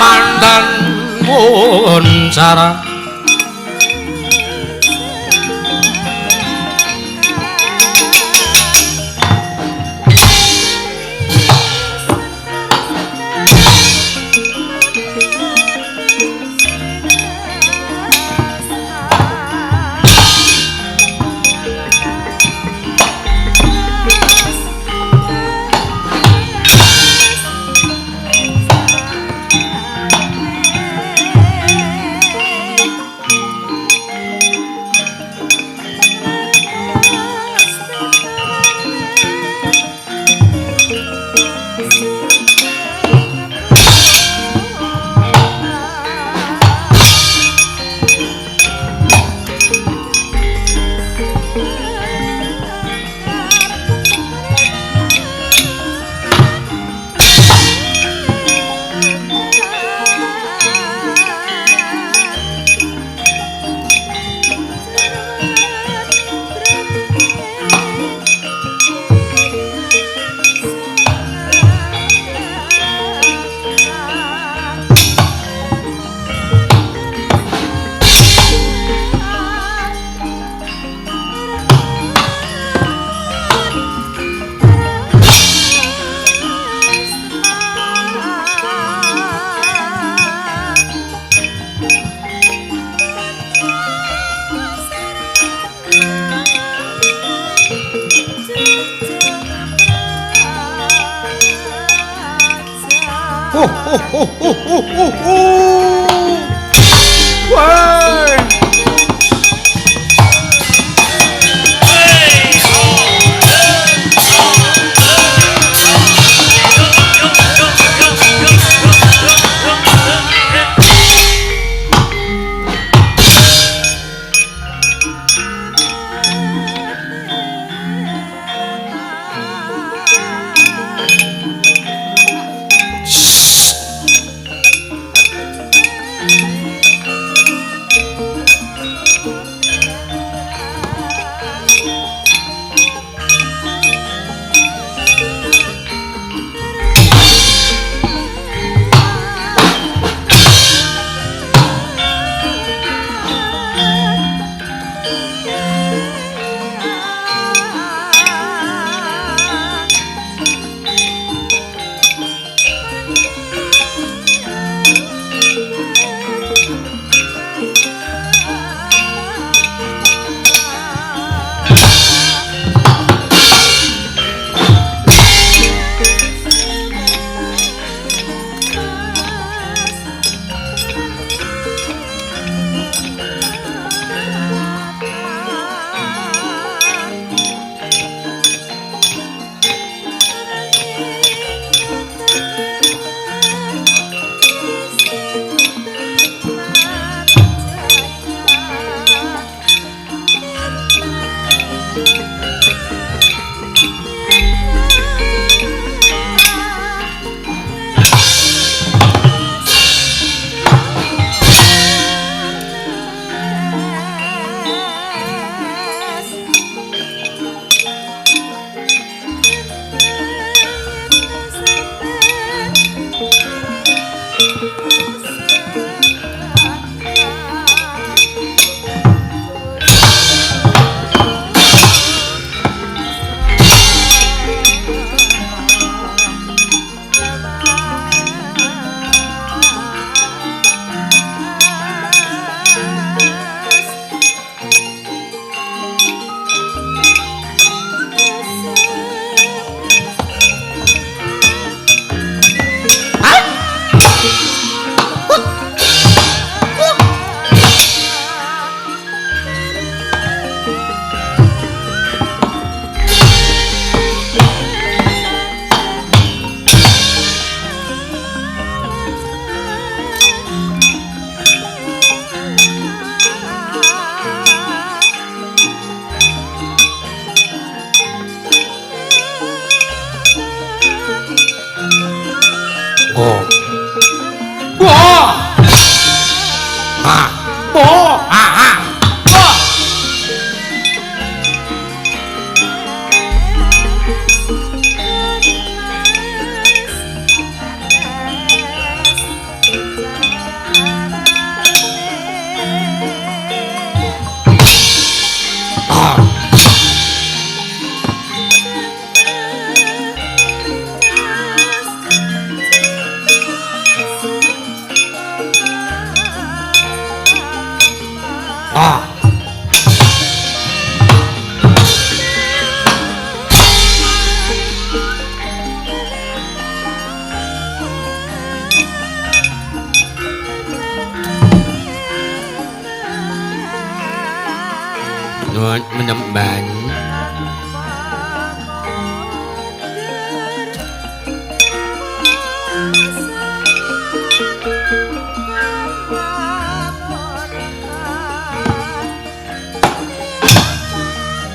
mandan munsara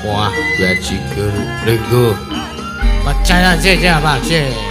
Wah, bajigur. Lenggo. Percaya saja, Pak Cik.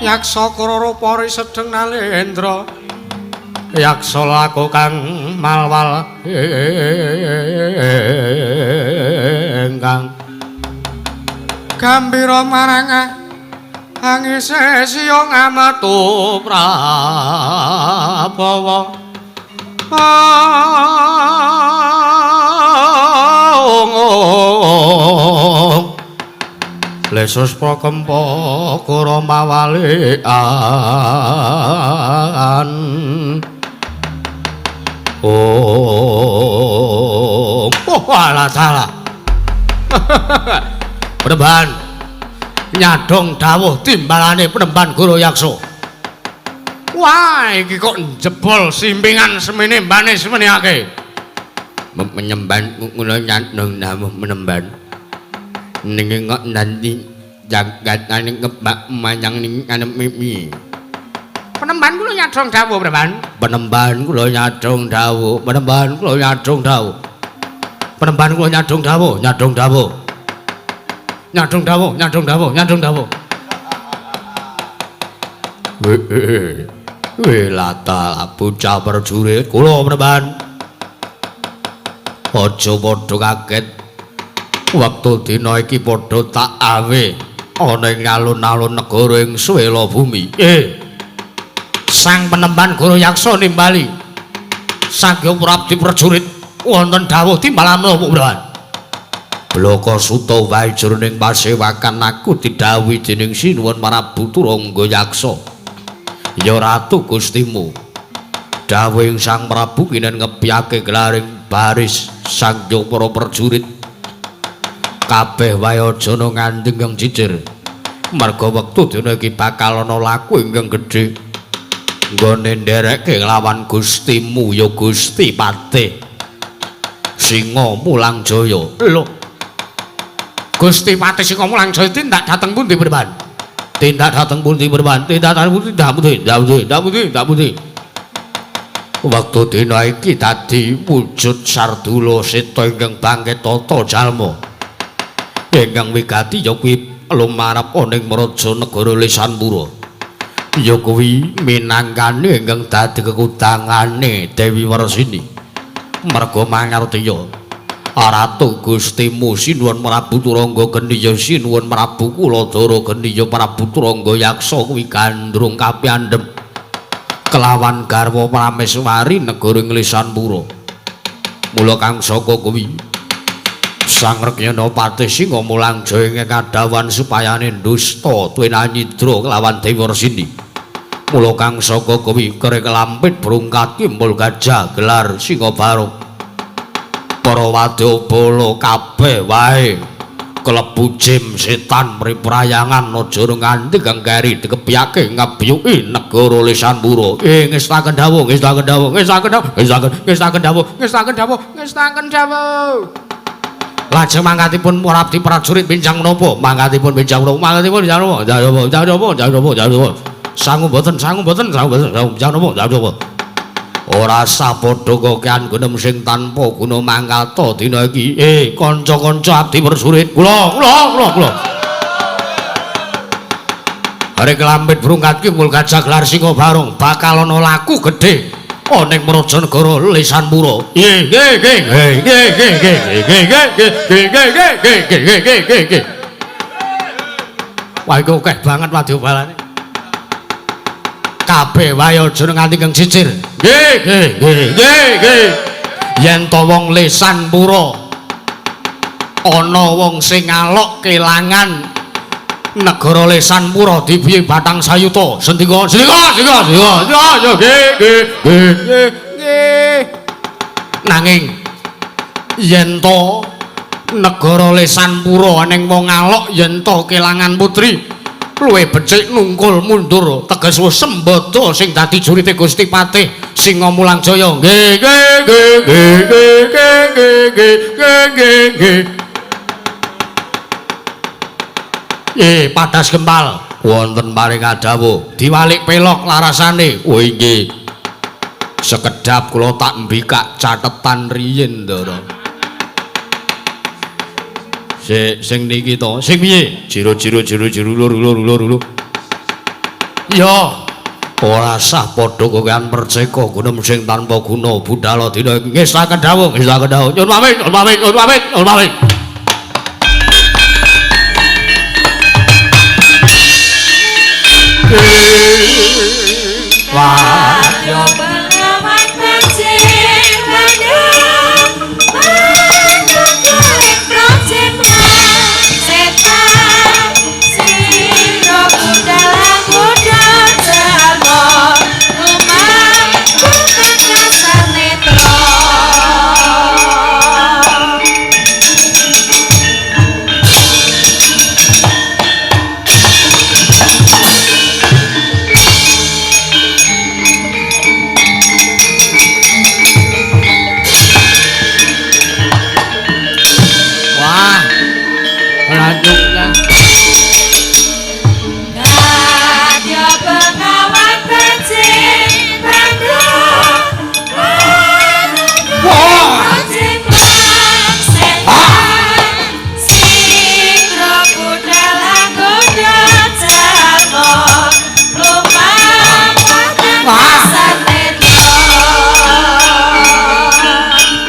Yaksa Krara Pari sedeng nalendra yaksa laku kang malwal ingkang gambira marang angise siya ngametu Prabawa Lesus prakempa kura mawalian alah salah Penemban nyadong dawuh timbalane Penemban Guru Yaksa. Wah iki kok jebol simpingan semene mbane semene akeh menyemban ngono nyadong dawuh Penemban ning kok nanti jagat ning ngebak manyang ning mimi. Penemban kula nyadong dawuh, Penemban. Penemban kula nyadong dawuh, Penemban kula nyadong dawuh. Penemban kula nyadong dawuh, nyadong dawuh. Nyadong dawuh, nyadong dawuh, nyadong dawuh. Lata bocah prajurit kula, Penemban. Aja padha kaget. Waktu dina iki padha tak awe ana ing alun-alun negara ing swela bumi. Sang Penemban Guru Yaksa nimbali Sangya Prabdi prajurit wonten dawuh timbalan menapa, Prawan? Blaka suta wae jroning pasewakan aku didhawuhi dening Sinuwun Prabu Turangga Yaksa. Ya ratu Gustimu. Dawuhing Sang Prabu kinen ngepiyake gelaring baris Sangya para prajurit kabeh wae aja ngandheng kang jijir. Marga wektu dina iki bakal ana laku ingkang gedhe. Nggone nderekke nglawan Gustimu ya Gusti Patih Singa Mulang Jaya. Lho. Gusti Patih Singa Mulang Jaya tindak dhateng pundi, Praban? Tindak dhateng pundi, Praban? Tindak dhateng pundi, ndak pundi. Wektu dina iki dadi wujud Sardula Seta ingkang bangkit tata jalma. Ingkang wigati ya kuwi lumarep ning Maraja Negara Lesanpura. Ya kuwi minangkane ingkang dadi kekutangane Dewi Warsini. Merga mangartiya Ratu Gustimu Sinuwun Prabu Turangga Gendhiya Sinuwun Prabu Kuladara Gendhiya Prabu Turangga Yaksa kuwi gandrung kapiyandhem kelawan garwa Prameswari negara Lesanpura. Mula kang saka kuwi Sang Rekyana Patih Singa Mulang Jaya ing kadawan supayane dusta tuwina nyidra kelawan Dewi Warsini. Mula kang saka kuwi kere kelampit brungkat kimpul gajah gelar Singa Barung. Para wadyabala kabeh wae klebu jim setan mriprayangan aja nganti kang keri dikepiyake ngabiyuki negara Lesanpura. Ngestaken dawuh, ngestaken dawuh, ngestaken dawuh, ngestaken dawuh, ngestaken dawuh, ngestaken dawuh. Lajeng mangkatipun Prabdi prajurit pinjang menapa? Mangkatipun pinjang menapa? Mangkatipun pinjang menapa? Jawab. Sangu mboten, pinjang menapa? Jawab. Ora sapadha kokean gunem sing tanpa guna mangkata dina iki. Kanca-kanca abdi prajurit, kula. Hari kelampit brungkat ki mul gajah gelar Singa Barung bakal ana laku gedhe ana ing Prajanegara Lesanpura. Nggih. Wah iku akeh banget wadyabalane. Kabeh wae aja nganti keng cicir. Nggih. Yen to wong Lesanpura ana wong sing ngalok kelangan negara Lesanpura dibiye Batang Sayuta. Sendika. Nanging yen to negara Lesanpura ning wong ngalok yen to kelangan putri luwih becik nungkul mundur teges wis sembada sing dadi jurite Gusti Patih Singa Mulang Jaya. Nggih. Padas Gempal wonten paring adawuh diwalik pelok larasane. Oh nggih. Sekedhap kula tak mbikak catetan riyin Ndara. Sing niki to, sing piye? Jiro lur. Ya, ora sah padha kowean perceka gunem sing tanpa guna budhal dina ngesaken dawuh. Nyuwun pamit. Wah, yo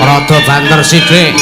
rada banter sithik.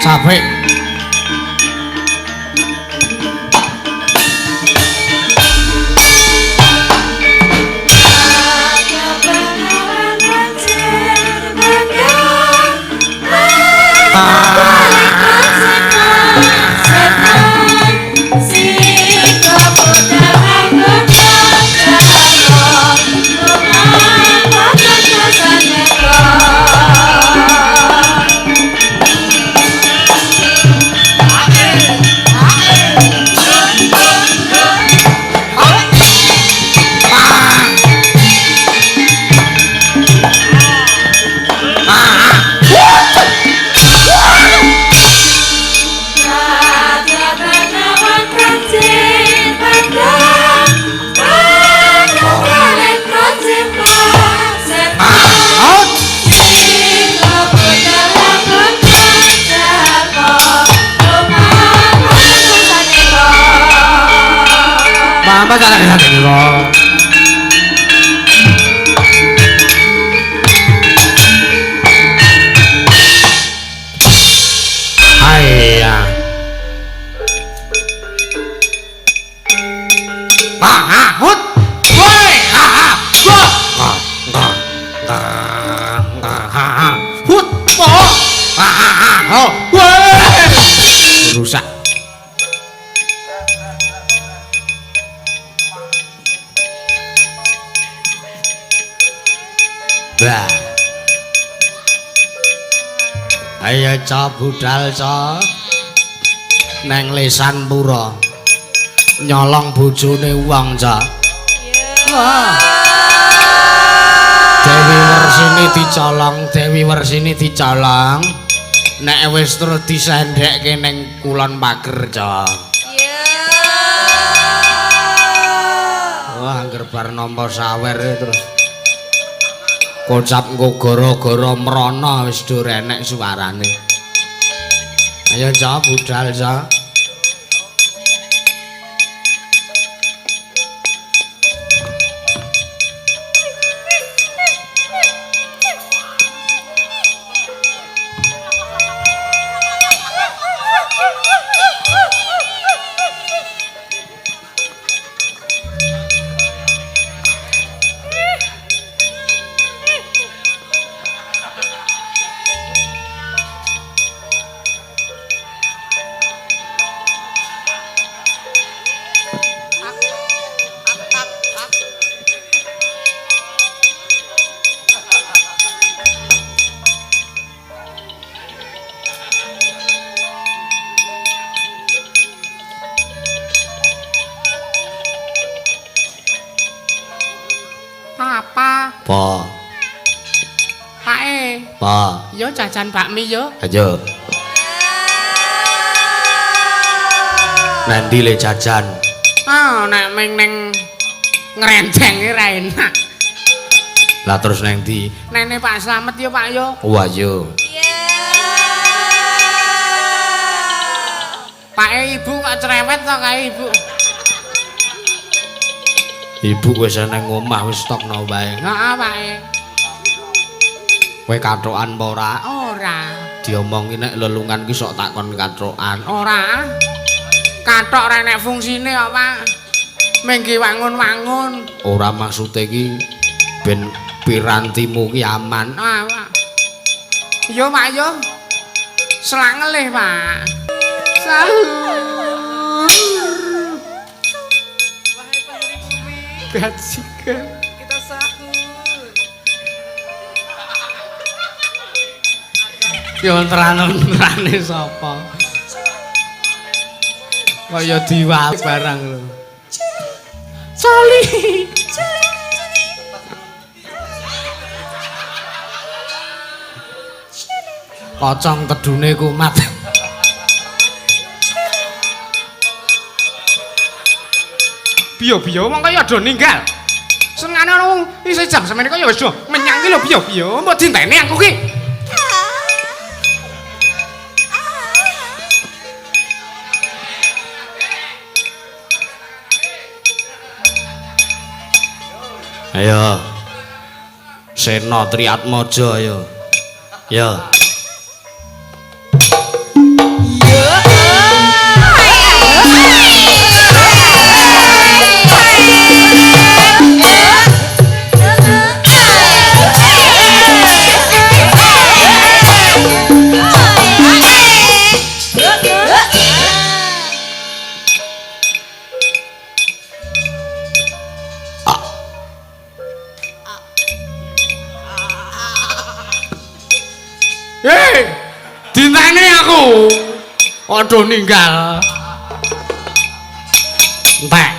Capek. Mama jalan kira. Hai. Hut. Woi. Hut. Oh. Woi. Rusak. Bah. Ayo ca budal ca. Neng lesan pura. Nyolong bojone wong ca. Wah. Dewi Wersini dicolong. Nek wis terus disendhekke ning kulon pager ca. Wah, angger bar nampa sawer terus. Kocap nggo gara-gara mrana wis do renek suarane. Ayo ca budal ca. Yo jajan bakmi yo. Ayo. Nanti le jajan. Nek ming ning ngrenceng ra enak. Lah terus nang ndi? Nene Pak Slamet yo Pak yo. Wah yo. Pak Ibu kok cerewet to kae Ibu. Ibu wis nang omah wis stokno wae. Heeh Pak. Kowe kathokan apa ora? Ora. Diomongi nek lelungan ki sok takon kathokan. Ora. Kathok ra nek fungsine kok, Pak. Mengki wangun-wangun. Ora maksude ki ben pirantimu ki aman. Ah, Pak. Yo, Pak yo. Selang ngelih, Pak. Sahur. Wahai penghuni bumi. Gajikan. Kita sahur. Yo terane sapa? Kaya diwal barang lho. Coli. Pocong kedune kumat. Biyo-biyo wong kaya do ninggal. Senengane wong isih jam semene kaya wis do menyang ki lho biyo-biyo. Mbok dinteni aku ki. Ayo. Sena Triatmaja ayo. Ya. Dinteni aku. Aduh ninggal. Entek.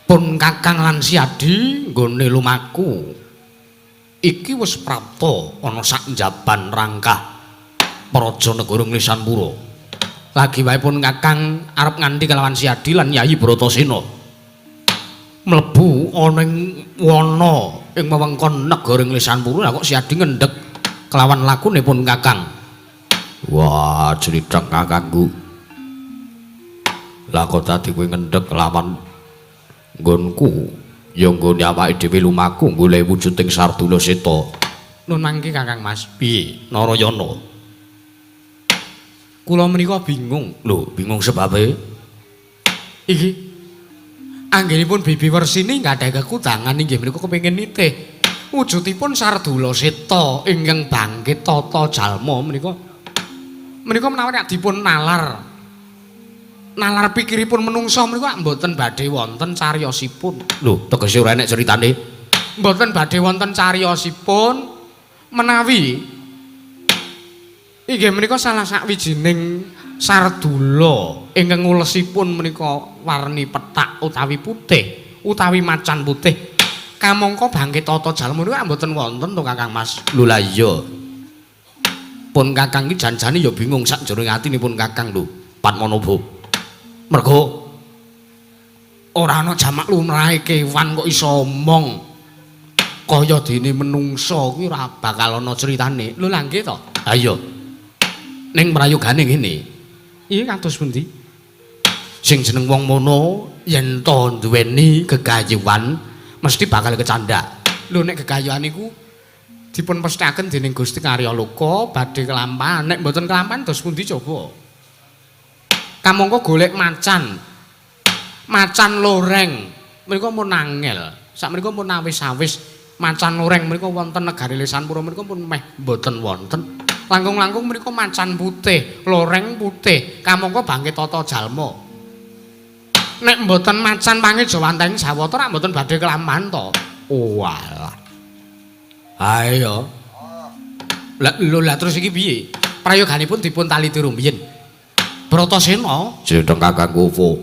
pun Kakang lan Siadi nggone lumaku iki wis prapta ana sak njaban rangkah praja negara Nglisanpura. Lagi wae pun Kakang arep nganti kelawan Siadi lan Yayi Bratasena mlebu ana ing wana ing wewengkon negara Nglisanpura. Lah kok Siadi ngendhek kelawan lakune pun Kakang. Wah, criteng kakangku. Lah kok dadi kowe ngendhek kelawan nggonku ya nggone awake dhewe lumaku golek wujuding Sardula Seta. Nun mangke Kakang Mas. Piye Narayana? Kula menika bingung. Lho, bingung sebabe? Iki anggenipun Bibi Wersini nggadahi kekudangan inggih menika kepengin nitih wujudipun Sardula Seta ingkang bangkit tata jalma menika menawi nek dipun nalar pikiripun menungsa menika mboten badhe wonten cariyosipun. Lho, tegese ora enek critane. Mboten badhe wonten cariyosipun menawi inggih menika salah sawijining sardula ingkang ulesipun menika warni pethak utawi putih utawi macan putih. Kamangka bangkit tata jalma menika mboten wonten to Kakang Mas. Lho la iya. Pun Kakang iki janjane ya bingung sak jroning atinipun Kakang lho. Padmanaba. Mergo ora ana jamak lumrahe kewan kok iso omong kaya dene menungsa kuwi ora bakal ana critane. Lho lha nggih to? Ha iya. Ning prayogane ngene. Iki kados pundi? Sing jeneng wong mono yen to duweni gegayuhan mesti bakal kecandak. Lho nek gegayuhan iku dipun pesthaken dening Gusti Karya Loka badhe kelampahan. Nek mboten kelampahan dos pundi coba? Kamangka golek macan loreng menika pun angel. Sakmenika pun awis-awis macan loreng menika wonten negari Nglisanpura menika pun meh mboten wonten. Langkung-langkung menika macan putih, loreng putih. Kamangka bangkit tata jalma. Nek mboten macan pangijawantahing Jawata rak mboten badhe kelampahan to. Walah. Ayo. Lah terus iki piye? Prayoganipun dipun tali rumiyin. Bratasena jeneng kakangku Wo.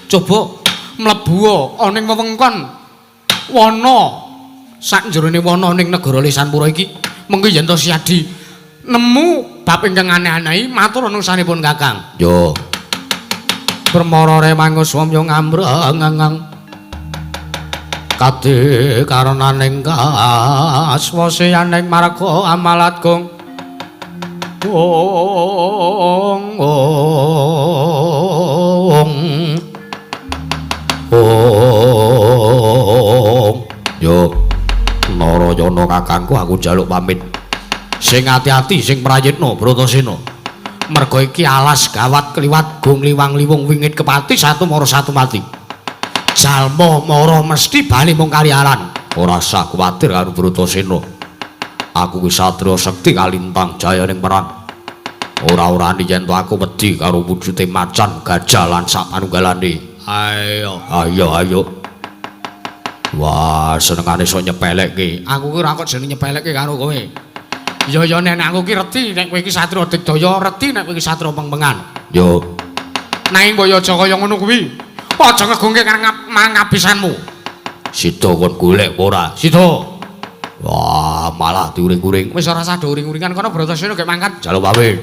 Coba mlebu ana ing wewengkon wana sak jerone wana ning negara Nglisanpura iki. Mengko yen to Siadi nemu bab ingkang aneh-aneh matur nungsanipun Kakang. Yo. Permara remangus wamya ngamreng kadhe karenaning kaswasianing marga amalat gong ong yo Narayana kakangku aku njaluk pamit sing ati-ati sing prayitna Bratasena merga iki alas gawat kliwat gong liwang-liwung wingit kepati satu mara satu mati jalma mara mesti bali mung kaliaran ora usah kuwatir karo Bratasena. Aku wis satriya sekti kalintang jaya ning perang. Ora-orane yen to aku wedi karo wujude macan, gajah lan sak panunggalane. Ayo. Wah, senengane iso nyepelekke. Aku ki ora kok jeneng nyepelekke karo kowe. Ya nek aku ki reti nek kowe iki satriya digdaya, reti nek kowe iki satriya pengpengan. Yo. Nanging kaya aja kaya ngono kuwi. Aja ngegungke marang ngabisanmu. Sida kon golek ora? Sida. Wah, malah diuring-uring. Wis ora usah uring-uringan kono Bratasena gek mangkat. Jaluk pamit.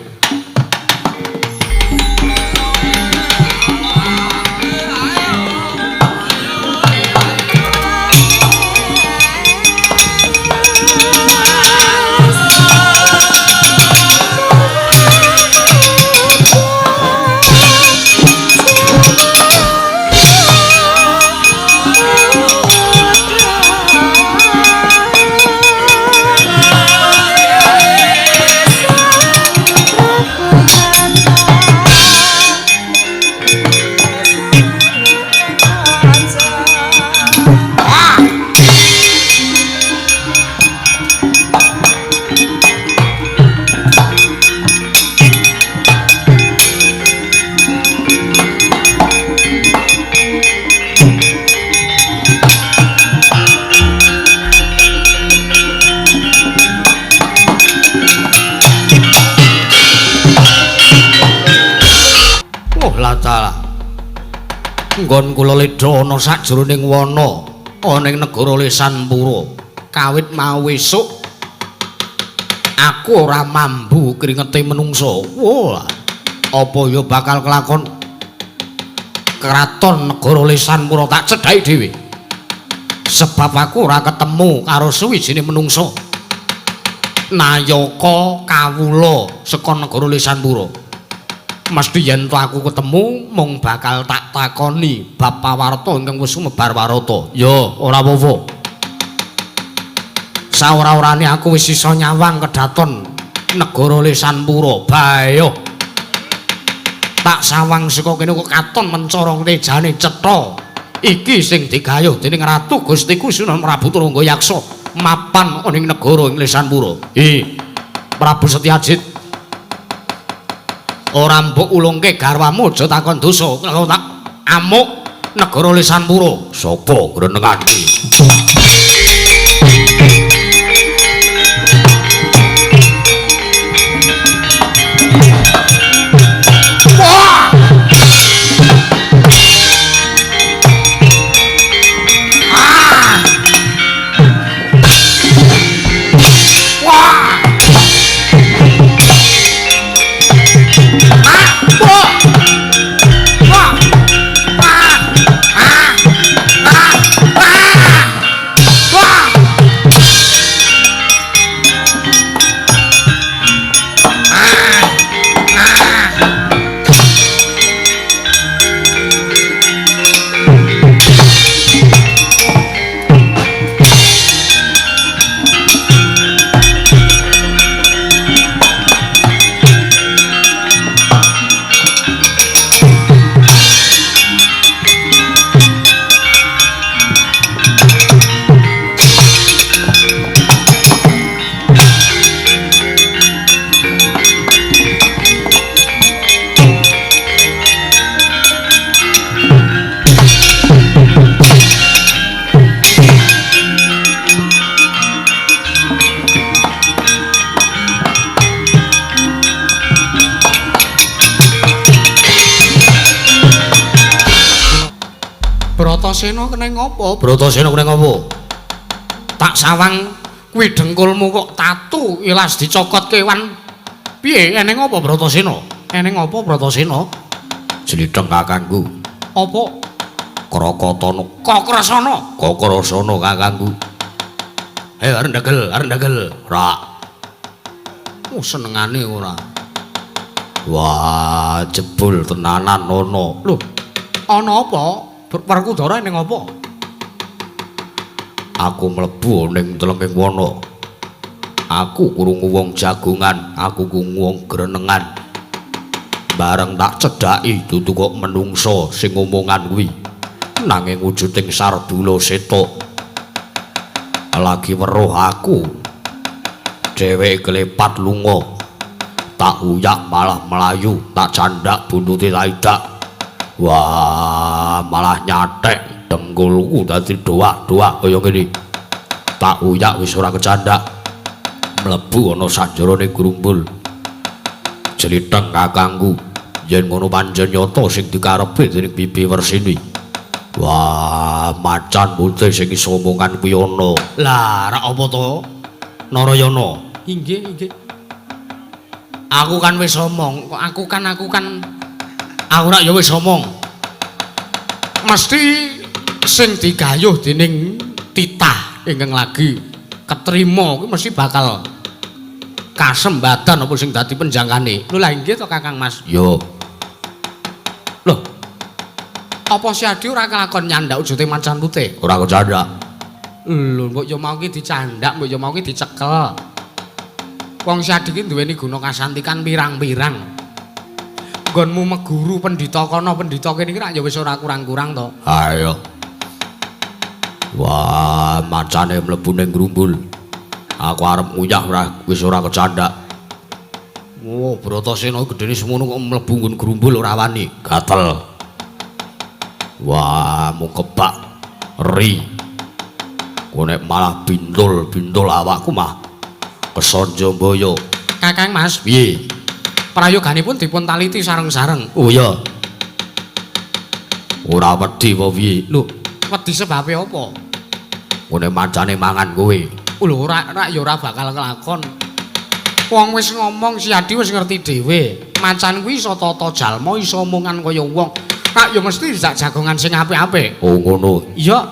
nggon kula ledha ana sajroning wana ana ing negara Lesanpura. Kawit mau esuk aku ora mambu kringete menungso. Wah, apa ya bakal kelakon keraton negara Lesanpura tak cedhaki dhewe. Sebab aku ora ketemu karo suwijine menungso. Nayaka kawula saka negara Lesanpura. Mesti yen aku ketemu mung bakal tak takoni bab pawarta ingkang wis sumebar warata. Ya, ora apa-apa. Saora-orane aku wis isa nyawang kedaton negara Lesanpura. Bayo. Tak sawang saka kene kok katon mencorong tejane cetha. Iki sing digayuh dening Ratu Gustiku Sunan Prabu Trunggayaksa mapan ning negara ing Lesanpura. Prabu Setyajid, ora mbok ulungke garwamu aja takon dosa. Kok tak amuk negara Lesanpura. Sapa grenengan iki? Bratasena kena ngopo? Bratasena kena ngopo? Tak sawang kuwi dengkulmu kok tatu ilas dicokot kewan. Piye eneng apa Bratasena? Eneng apa Bratasena? Jlitheng kakangku. Apa? Krakatana. Kakrasana. Kakrasana kakangku. Arep ndagel. Ora. Senengane ora. Wah, jebul tenanan ono. Lho, ana apa? Perkudara ning apa? Aku mlebu ning telenging wana. Aku krungu wong jagongan, aku krungu wong grenengan. Bareng tak cedhaki dudu kok menungso sing omongan kuwi. Nanging wujuding Sardula Seta. Lagi weruh aku. Dheweke kelepat lunga. Tak uyak malah melayu, tak candhak buntute tak idak. Wah, malah nyatek dengkulku dadi doak-doak kaya ngene. Tak uyak wis ora kecandhak. Mlebu ana sanjarane grumbul. Jlitheng kakangku, yen ngono pancen nyata sing dikarepe dening Bibi Wersini. Wah, macan putih sing iso omongan kuwi ana. Lah, rak apa to? Narayana. Inggih. Aku kan wis omong, kok aku kan aku rak ya wis omong. Mesti sing digayuh dening titah ingkang lagi ketrima kuwi mesti bakal kasembadan apa sing dadi penjangkane. Lho lah inggih to Kakang Mas. Yo. Lho. Apa si Adi ora kelakon nyandak wujute macan putih? Ora kecandhak. Lho, mbok yo mau ki dicandak, mbok yo mau ki dicekel. Wong si Adi ki duweni guna kasantikan pirang-pirang. Nggonmu meguru pendhita kana pendhita kene iki rak ya wis ora kurang-kurang to. Ayo. Wah, macane mlebu ning grumbul. Aku arep nguyah wis ora kecandhak. Oh, Bratasena gedene semono kok mlebu nggon grumbul ora wani. Gatel. Wah, mung kebak ri. Kok nek malah bintul awakku mah kesonjo mboyo. Kakang Mas, piye? Prayoganipun dipun taliti sareng-sareng. Oh iya. Ora wedi apa piye? Lho, wedi sebabe apa? Ngene mancane mangan kowe. Lho, ora ya ora bakal kelakon. Wong wis ngomong si Adi wis ngerti dhewe. Macan kuwi iso tata jalma, iso omongan kaya wong. Kak ya mesti dijak jagongan sing apik-apik. Oh ngono. Iya.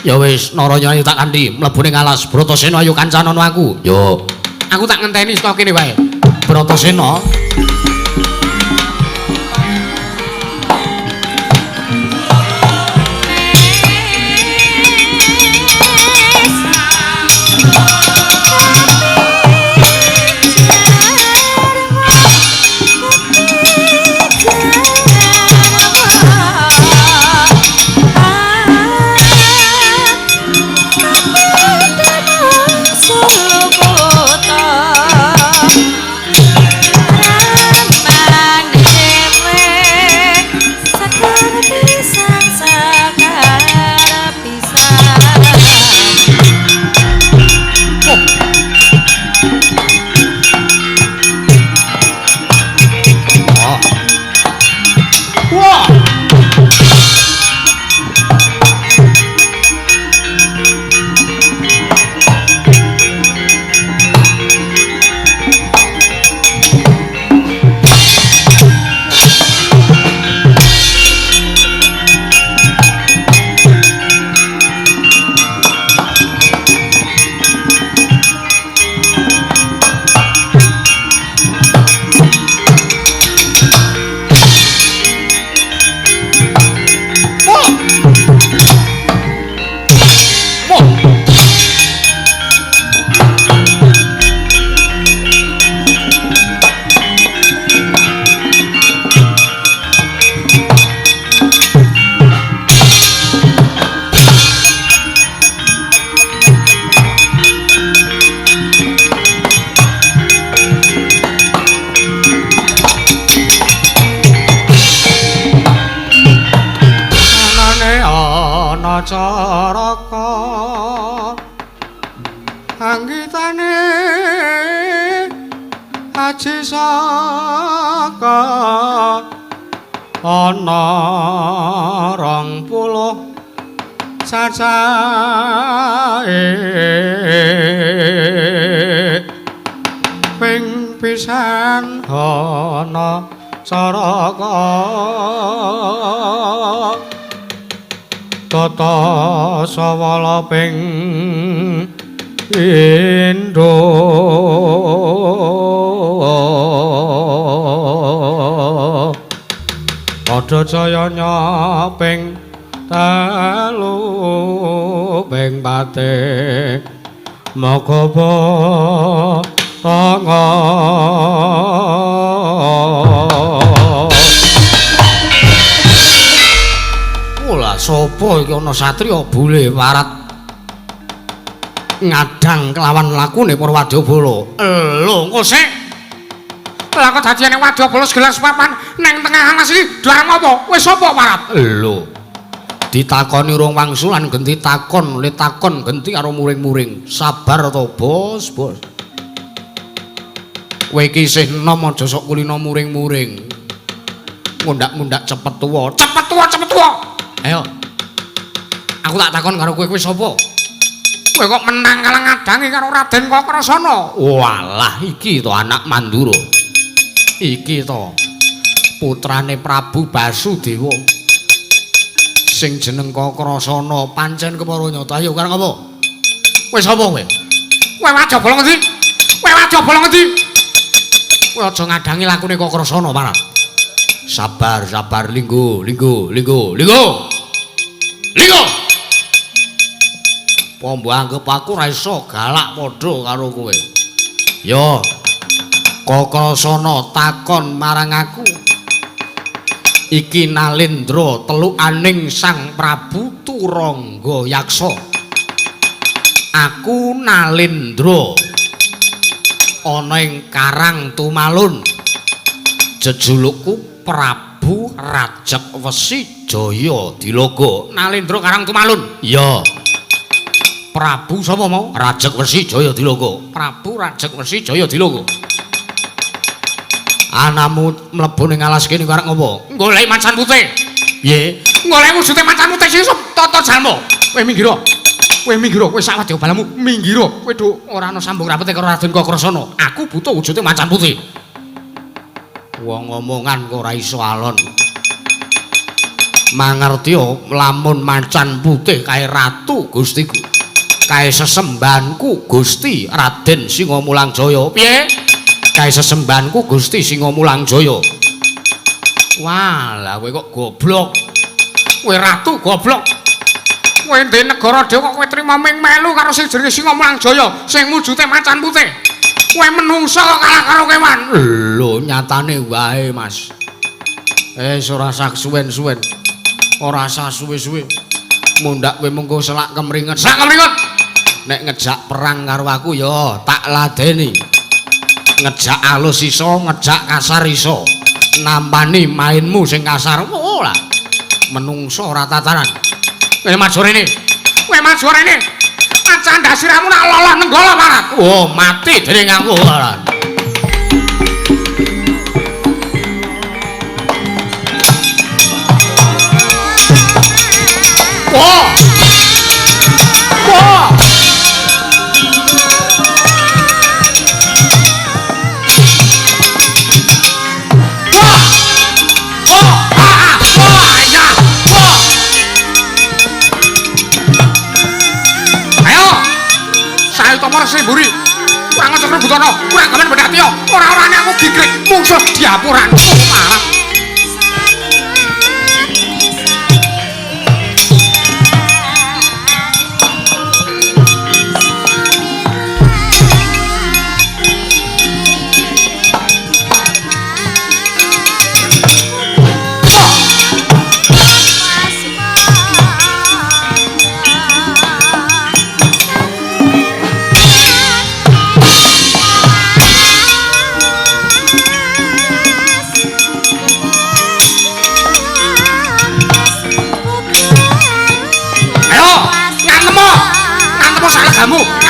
Ya wis Narayana tak kanthi mlebu ning alas Bratasena ayo kancanono aku. Yo. Aku tak ngenteni saka kene wae. Bratasena. Caraka anggitane aji saka ana 20 cacahe ping pisan ana Caraka Tata sawala ping pindho Padha jayanya ping 3 ping 4 Magaba tanga Lah sapa iki ana satriya bule warat ngadang kelawan lakune para wadyabala. Lho, engko sik. Lah kok dadiane wadyabala segelas papan nang tengah alas iki dlarang apa? Wis sapa warat? Lho. Ditakoni urung wangsulan genti takon, le takon genti karo muring-muring. Sabar to, Bos, Bos. Kowe iki isih enom aja sok kulino muring-muring. Mundak-mundak cepet tuwa. Cepet tuwa, cepet tuwa. Ayo. Aku tak takon karo kowe sapa? Kowe kok menang kalah ngadangi karo Raden Kakrasana? Walah iki to anak Mandura. Iki to putrane Prabu Basudewa. Sing jeneng Kakrasana pancen kepara nyata. Ayo karang apa? Kowe sapa kowe? Kowe wadyabala ngendi? Kowe wadyabala ngendi? Kowe aja ngadangi lakune Kakrasana, Parat. Sabar, sabar, linggo. Pombo anggap aku ra iso galak padha karo kowe. Yo. Kakrasana takon marang aku. Iki Nalendra telukaning Sang Prabu Turangga Yaksa. Aku Nalendra ana ing Karang Tumalun. Jejulukku Prabu Rajek Wesi Jaya Dilaga. Nalendra Karang Tumalun. Iya. Prabu sapa mau? Rajek Wesi Jaya Dilaga. Prabu Rajek Wesi Jaya Dilaga. Anamu mlebu ning alas kene karep ngopo? Golek macan putih. Piye? Golek wujude macanmu tes sing tata jalma. Kowe minggiro. Kowe minggiro, kowe sak wadya balamu minggiro. Kowe do ora ana sambung rapete karo Raden Kakrasana. Aku butuh wujude macan putih. Wong omongan kok ora iso alon. Mangerti lamun macan putih kae ratu Gustiku. Kae sesembahanku Gusti Raden Singamulangjaya. Piye? Kae sesembahanku Gusti Singamulangjaya. Walah kowe kok goblok. Kowe ratu goblok. Kowe ndek negara dhewe kok kowe trima melu karo sing jenenge Singamulangjaya, sing wujude macan putih. Kowe menungsa kok kalah karo kewan. Lho nyatane wae, Mas. Ora sak suwen-suwen. Ora usah suwe-suwe. Mundhak kowe mengko selak kemringet. Sak kemringet. Nek ngejak perang karo aku ya tak ladeni. Ngejak alus iso, ngejak kasar iso. Nampani mainmu sing kasar. Ora. Menungso ora tataran. Kowe maju rene. Kowe maju rene. Acan dasiramu nak lolos nenggala marat. Oh, mati dening aku. Wah! Wah! Tomor Srimburi kurang aja Butono kurang gamen Bedatiya ora-orane aku gigrik mungsuh diapuran marah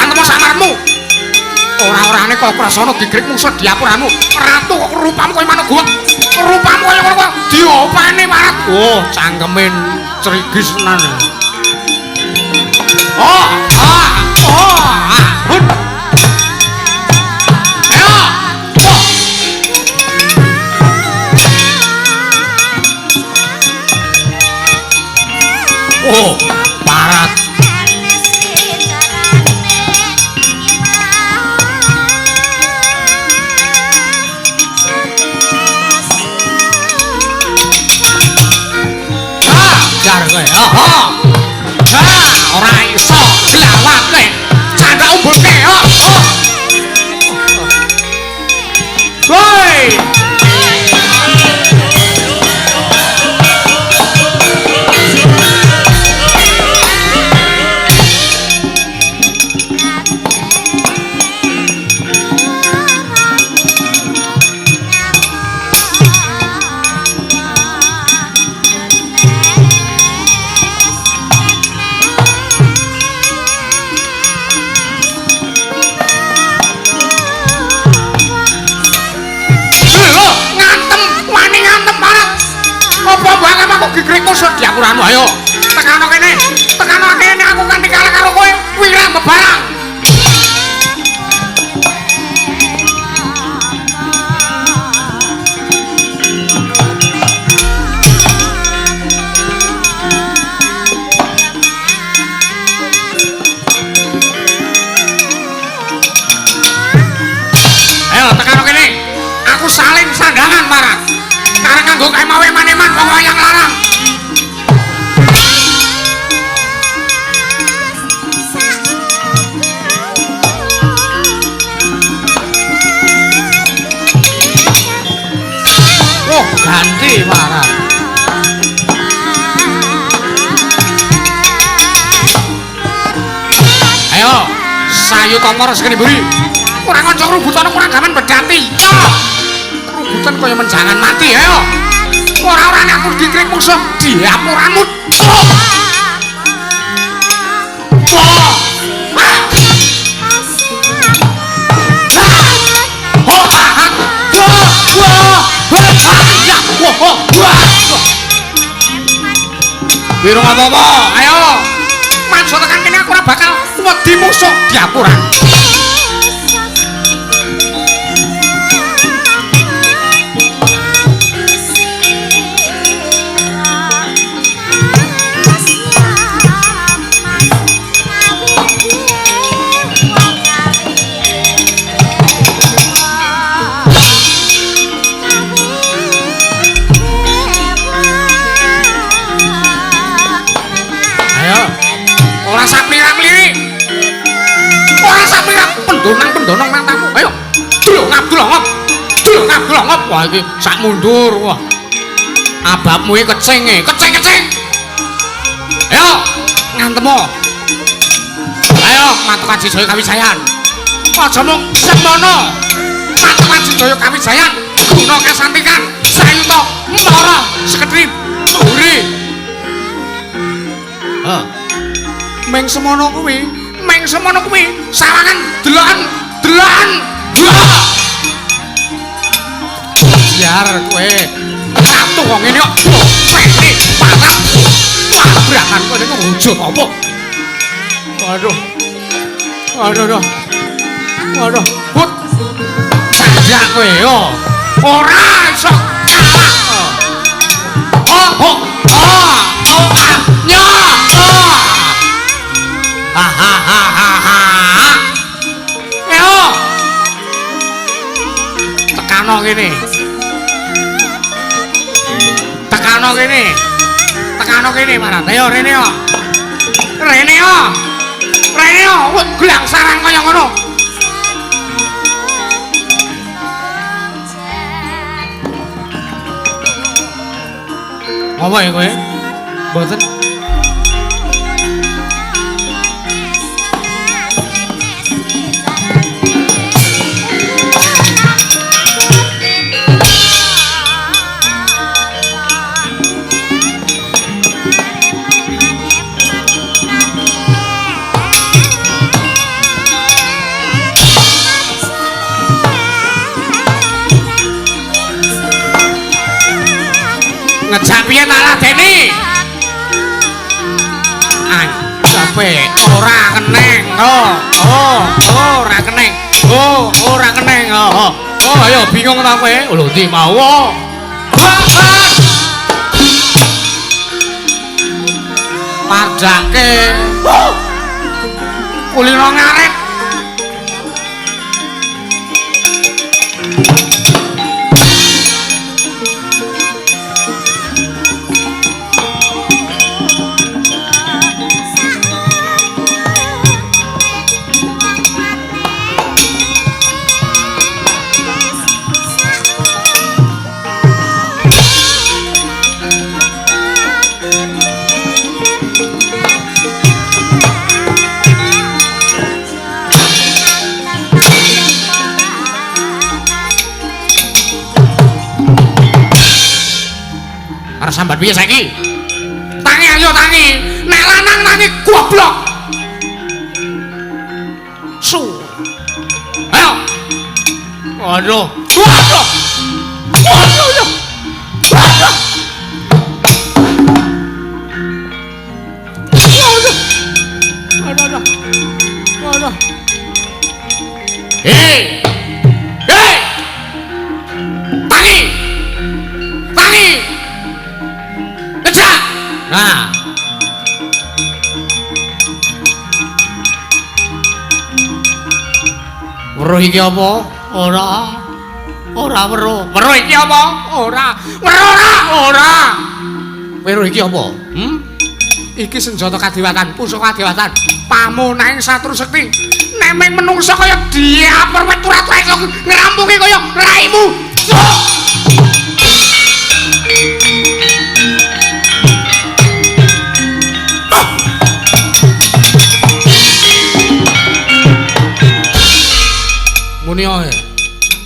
antemu samarmu ora-orane kok krasana gigrik mungsuh diapuranmu ratu kok rupamu koyo manuk guwek rupamu koyo ngono diopeni marat oh cangkemin crigis tenan parat ora iso glawake candra umbulke woi gigrik musuh diapuranmu ayo tekano kene aku kan dikalah karo kowe wirang bebarang ayo tekano kene aku saling sandangan marat karena nganggo kae mawe maneman wong wayang larang ganti marah ayo sayu tomor sekali buri kurang oncok rubutan kurang gaman Bedati ya rubutan kaya menjangan mati ayo orang-orang aku dikrik musuh diapuranmu Wirung apa-apa, ayo. Maju tekan kene aku ora bakal wedi musuh diapuran. Pendonong nang tamu. Ayo. Dulongap. Wah iki sak mundur. Wah. Ababmu iki kecing. Ayo, ngantemo. Ayo, Matukan Jaya Kawijayan. Aja mung semono. Matukan Jaya Kawijayan. Guna kasantikan sayuta mara sekedhip mburi. Meng semono kuwi sawangan delokan biar kowe satu kok ngene kok peni parah pabrakan kowe niku wujud apa waduh but sajak kowe yo ora iso kalah Tekano kene Marat. Ayo rene yo. Gelang sarang kaya ngono. Apa ya kowe? Mboten. Ngejak piye tak ladeni? Anjape ora keneng. Ora keneng. Ora keneng. Ayo bingung ta kowe? Lho ndi mau? Padake. Kulino ngaret. Sambat piye saiki? Tangi ayo tangi. Nek lanang tangi goblok. Su. Ayo. Waduh. Waduh. Hei. Tangi. Nah. Weruh iki apa? Ora weruh. Weruh iki apa? Ora. Weruh iki apa? Iki senjata kadewatan, pusaka kadewatan. Pamunahing Satru Sekti. Nek meng menungsa kaya diaper weturat wae kok ngrampungi kaya raimu.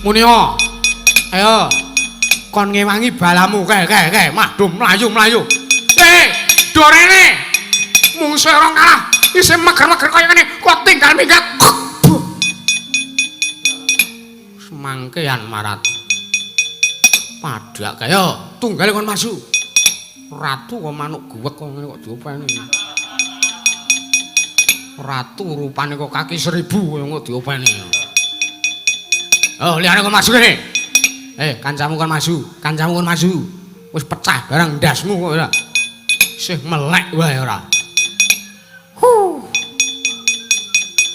Munio. Ayo. Kon ngewangi balamu kae. Madum mlayu. Dorene. Mungsuh ora kalah. Isih meger-meger kaya ngene. Kok tinggal minggat. Semangkean Marat. Padak kaya tunggal kon maju. Ratu kok manuk guwek kok ngene kok diopeni. Ratu rupane kok kaki 1000 kok diopeni. Oh, liyane kok maju kene. Kancamu kon maju. Wis pecah barang ndasmu kok ora. Sih melek wae ora.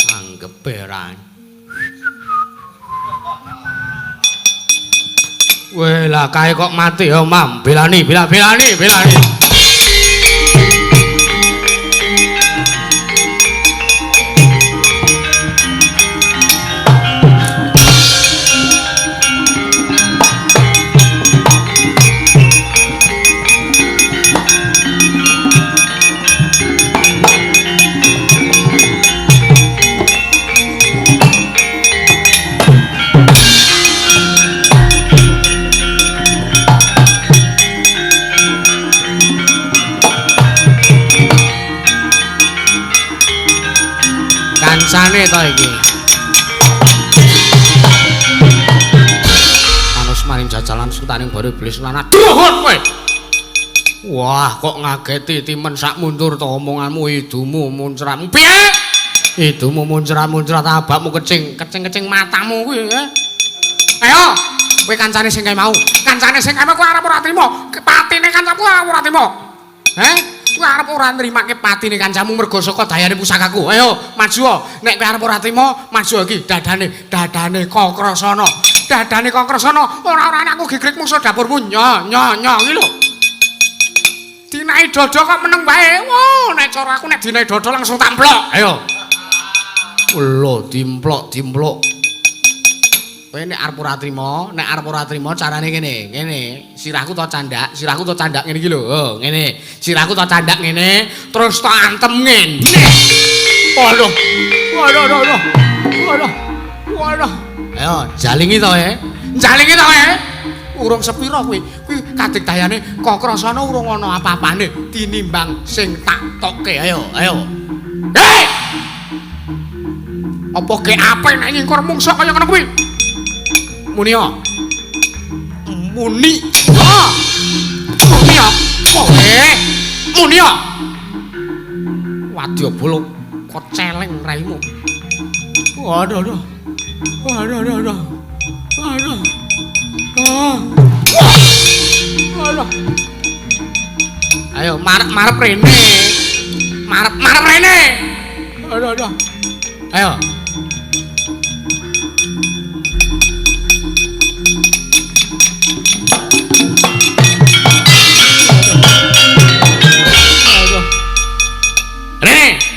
Anggepe ra. Weh lah kae kok mati ya Mam. Belani. Kancane to iki. Anus maring jajalan sutaning bare iblis lan aduh kowe. Wah, kok ngageti timen sak mundur to omonganmu idumu muncratmu. Piye? Idumu muncrat abakmu kecing matamu kuwi ya. Ayo, kowe kancane sing kae mau. Kowe arep ora trimo. Patine kancamu ora trimo. Kowe arep ora nrimake patine kancamu mergo saka dayane pusakaku. Ayo, maju. Nek kowe arep ora trimo, maju iki dadane Kokrasana. Ora aku gigrik musuh dapurmu. Nyo iki lho. Dinai dodo kok meneng bae. Wo, nek cara aku nek dinai dodo langsung tamplok. Ayo. Lho, dimplok. Kowe nek arep ora trimo, carane ngene. Sirahku to candak ngene iki lho. Oh, ngene. Sirahku to candak ngene, terus to antem ngene. Waduh. Ayo, jalingi to ya. Urung sepira kuwi. Kuwi kadigdayane Kokrasana urung ana apa-apane tinimbang sing tak tokke. Ayo. Hei! Apa ge apik nek nyingkur mungsuh kaya ngono kuwi? Muni. Wadya bolo kok celeng raimu. Waduh. Ayo marep rene. Marep rene. Aduh. Ayo.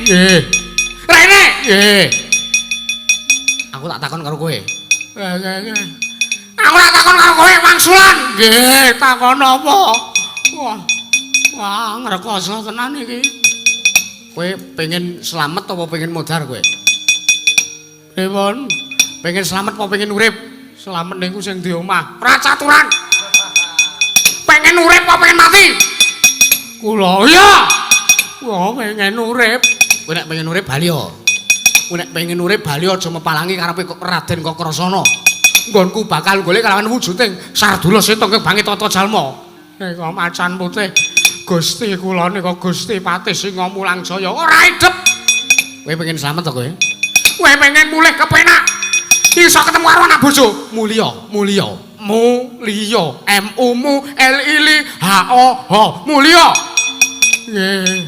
Rene. Aku tak takon karo kowe. Aku tak takon karo kowe wangsulan. Nggih, takon apa? Wah, ngrekoso tenan iki. Kowe pengen slamet apa pengen modar kowe? Pripun? Pengen slamet apa pengen urip? Slamet niku sing di omah. Ora caturan. Pengen urip apa pengen mati? Kula ya. Wah, pengen urip. Kowe nek pengen urip bali yo. Kowe nek pengen urip bali aja mepalangi karepe Raden Kokrasana. Nggonku bakal golek kalawan wujuding Sardula Setengke Bangit Tata Jalma. Nika macan putih. Gusti kula nika Gusti Patih Singa Mulang Jaya. Ora idep. Kowe pengen slamet to kowe? Kowe pengen mulih kepenak. Iso ketemu karo anak bojo. Mulya. M-U-L-I-H-O-H. Mulya. Nggih.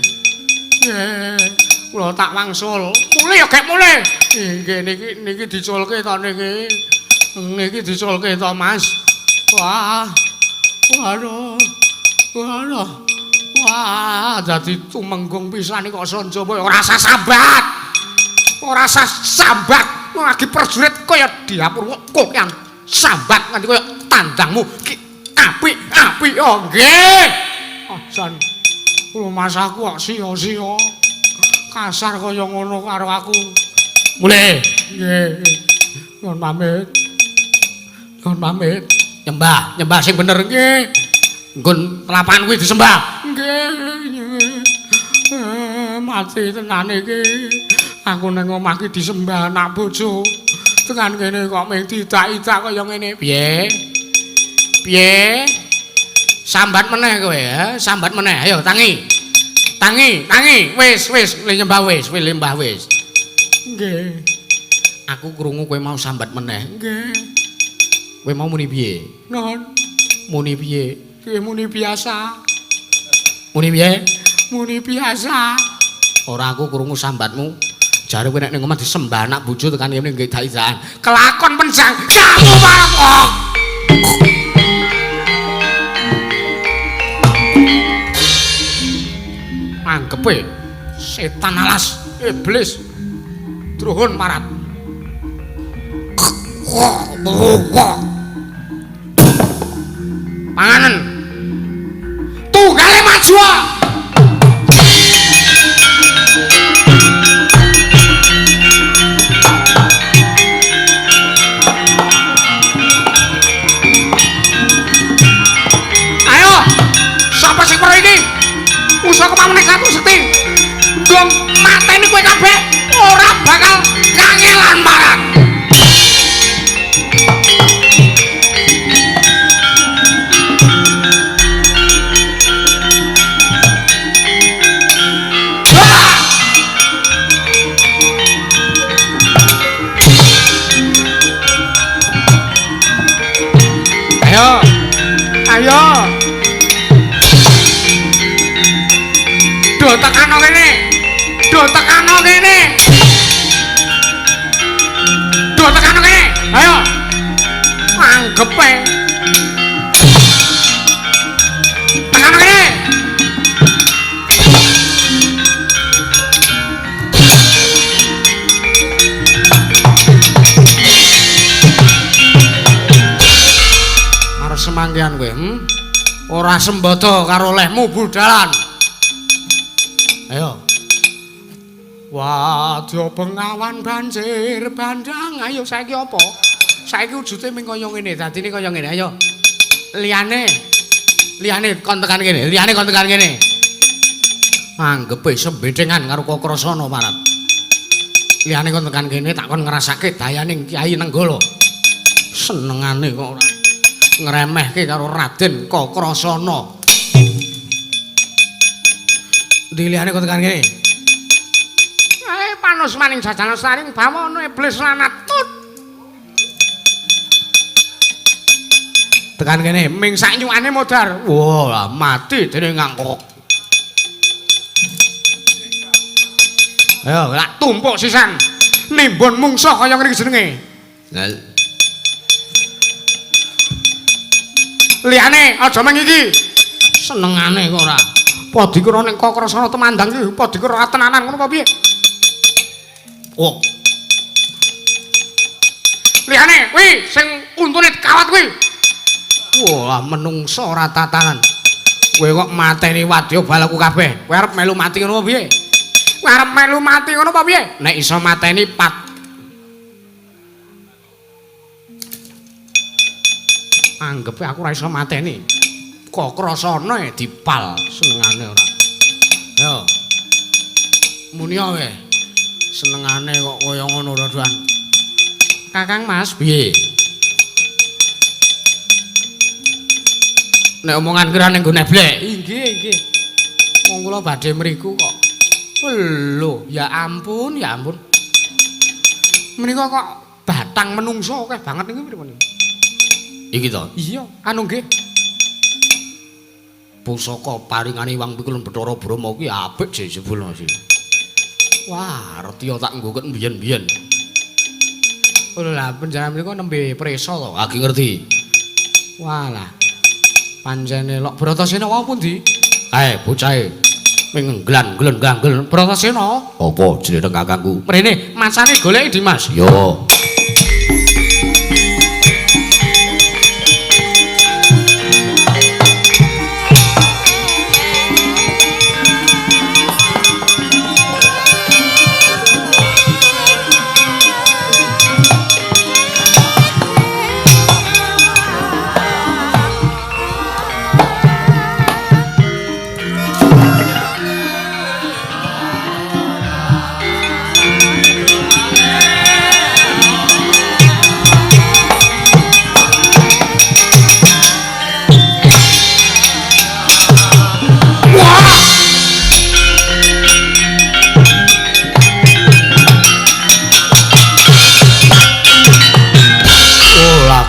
Kula tak wangsul. Mulih ya gek mulih. Nggih niki diculke to niki. Niki diculke to Mas. Wah. Waduh. Wah, dadi tumenggung pisan kok Sanjaya ora usah sambat. Lagi prajurit kaya dapur kok yang sambat nganti kaya tandangmu ki apik. Oh nggih. Ajan. Rumasaku kok sia-sia. Kasar kaya ngono karo aku. Mulih. Nggih. Nuwun pamit. Nyembah sing bener nggih. Nggon telapan kuwi disembah. Nggih. Mati tenan iki. Aku nang omah ki disembah anak bojo. Tekan kene kok mung didak-idak kaya ngene. Piye? Sambat meneh kowe ya, sambat meneh. Ayo tangi. Tangi. Wis, nyembah wis, limbah wis. Nggih. Aku krungu kowe mau sambat meneh. Nggih. Kowe mau muni piye? Non. Muni piye? Kowe muni biasa. Muni piye? Muni biasa. Ora aku krungu sambatmu. Jare kowe nek ning omah disembah anak bojo tekan kene nggih daizaan. Kelakon penjang. Kamu marang kok. Mangkepe setan alas iblis druhun marat. Panganen. Tunggale maju. Ayo, sapa sing pro iki? Usaha kemamane satu sekti. Nggo mateni kowe kabeh ora bakal kangelan marat. Ayo. Do tekano kene. Ayo. Anggepe. Tekano kene. Arep semanggihan kowe, Ora sembodo karo lehmu budalan. Ayo. Wadya bengawan banjir bandang. Ayo saiki apa? Saiki wujute ming kaya ngene, dadine kaya ngene. Ayo. Liyane kon tekan kene. Anggepe sembedengan karo Kokrasana marat. Liyane kon tekan kene tak kon ngrasake dayaning Kyai Nenggala. Senengane kok ora ngremehke karo Raden Kokrasana. Diliyane kon tekan kene. Panos maning jajanan saring bawana iblis lan atut. Tekan kene ming sak nyuane modar. Wah, mati dene ngangkok. Ayo, lak tumpuk sisan. Nimbon mungsuh kaya ngene jenenge. Liyane aja meng iki. Senengane kok ora. Padikira ning Kokrasana temandang iki padikira ora tenanan ngono apa piye? Oh. Liyane kuwi sing untune kawat kuwi. Wah, menungso ora tatanan. Kowe kok mateni wadya balaku kabeh. Kowe arep melu mati ngono apa piye? Kowe arep melu mati ngono apa piye? Nek iso mateni pat. Anggepe aku ora iso mateni. Kokrasana dipal senengane ora. Yo. Muni wae. Senengane kok kaya ngono Rodoan. Kakang Mas, piye? Nek omongan kira ning gone blek. Nggih. Wong kula badhe mriku kok. Lho, ya ampun. Menika kok batang menungso akeh banget niki pripun iki? Iki to? Iya, anu nggih. Pusaka paringane Wang Pikul Bathara Brama kuwi apik jebul sih. Wah, reti tak nggoket mbiyen-mbiyen. Lha panjenengan mriku nembe presa to? Agi ngerti. Walah. Panjene lok Bratasena wae pundi? Kae bocahe. Ming nglan-nglen ganggel Bratasena. Apa jenenge kakangku? Mrene, macane goleki Dimas. Yo.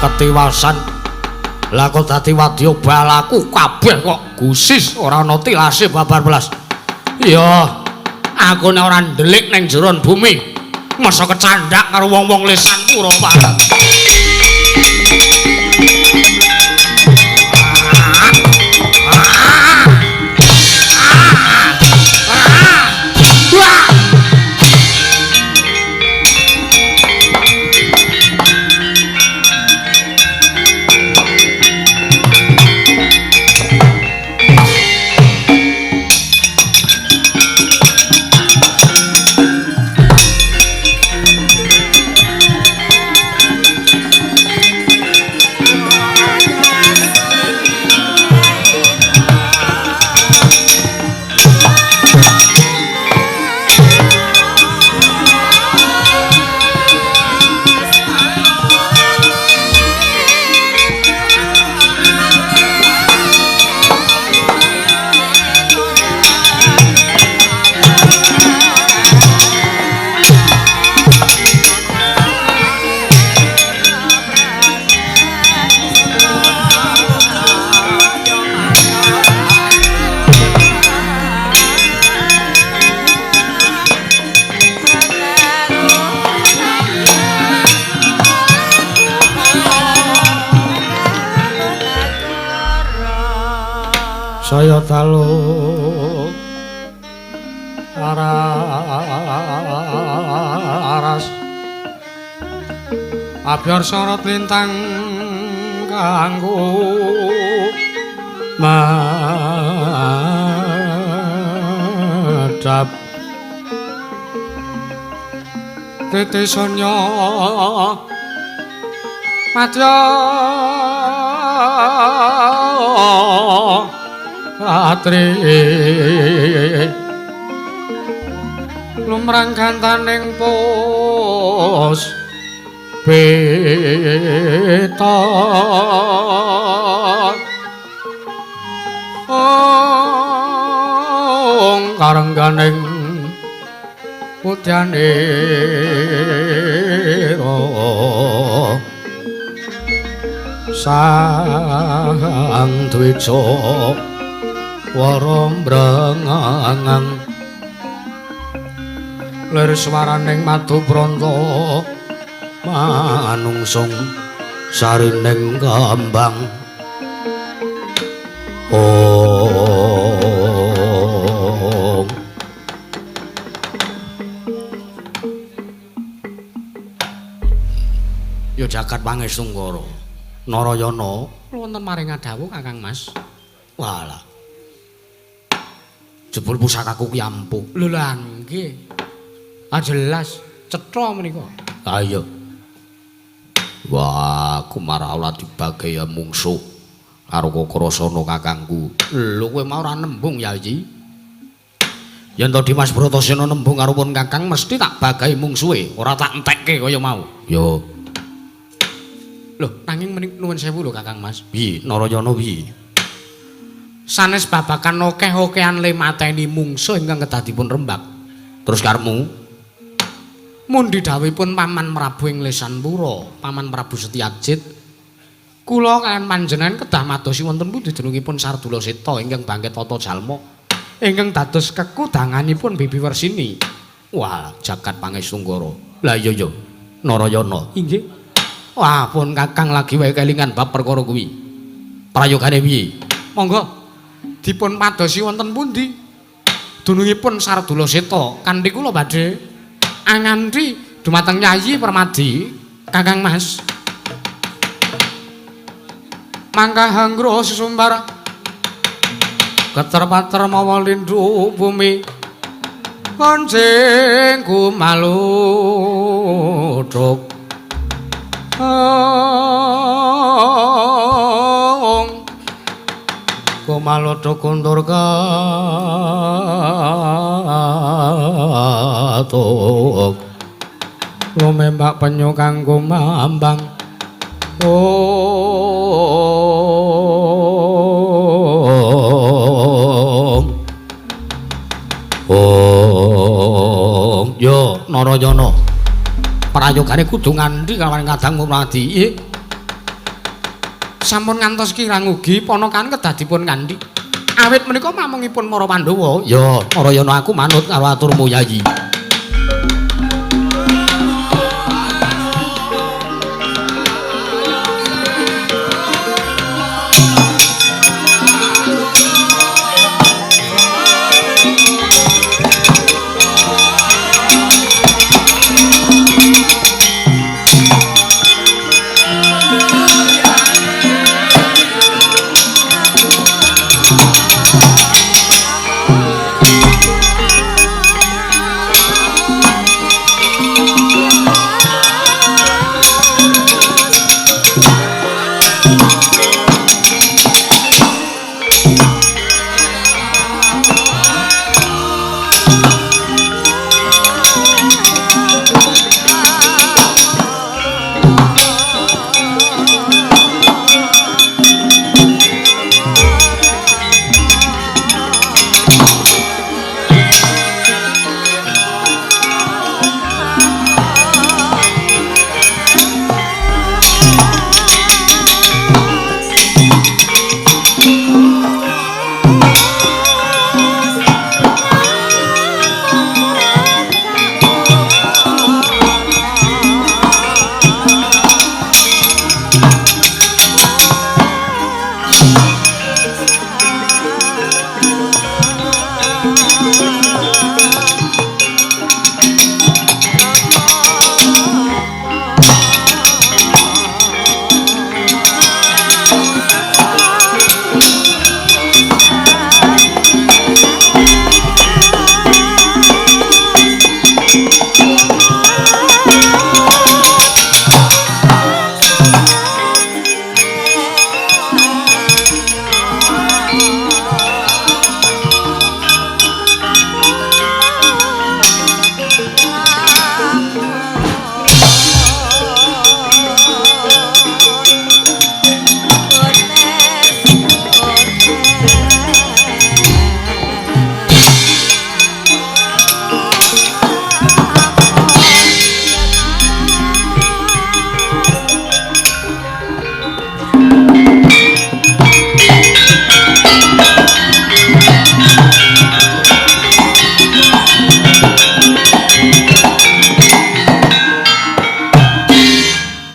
ketiwasan. Lah kok dadi wadya balaku kabeh kok gusis ora ana tilase babar belas. Ya, aku nek ora ndelik ning jeron bumi, masa kecandhak karo wong-wong lisan pura Pak. Saya dalu aras abyar sorot lintang kanggo madhap titisonya madya Atri lumrang gantaning pos beta karengganing putyane sang dwija warom brangangang lir swaraning madu branta manungsung sarining kembang Om Yo jagat Pangestunggara Narayana wonten maring adhawuh Kakang Mas. Walah jebul pusakaku ki ampuh. Lho lah nggih. Ah jelas cetha menika. Ha iya. Wah, Kumaraula dibagaya mungsuh karo Kakrasana kakangku. Lho kowe mau ora nembung ya iki? Yen to Dimas Bratasena nembung karo pun Kakang mesti tak bagahi mungsuhe, ora tak entekke kaya mau. Yo. Lho, nanging menika nuwun sewu lho Kakang Mas. Piye? Narayana piye? Sanes babakan okeh-okehan le mateni mungsuh ingkang kedadipun rembag. Terus karepmu? Mundi dawuhipun Paman Prabu ing Lesanpura, Paman Prabu Setyajid. Kula kaliyan panjenengan kedah madosi wonten pundi jenengipun Sardula Seta ingkang bangkit tata jalma, ingkang dados kekudanganipun Bibi Wersini. Wah, jagat Pangestunggara. Lah iya ya, Narayana. Inggih. Wah, pun Kakang lagi wae kelingan bab perkara kuwi. Prayogane piye? Monggo dipun padosi wonten pundi dunungipun Sardula Seta kanthi kula badhe anganti dumateng Yayi Permadi Kakang Mas. Mangka hanggro sesumbar keter-pater mawa lindhu bumi kancing kumaluduk kumaluduk kundur katuk lumembak penyu kanggo mambang Yo Narayana prayogane kudu nganti kawan kadang Muradi. sampun ngantos kirang ugi ponakan kedah dipun kandhi. Awit menika mamungipun para Pandhawa. Ya, Narayana aku manut karo aturmu Yayi.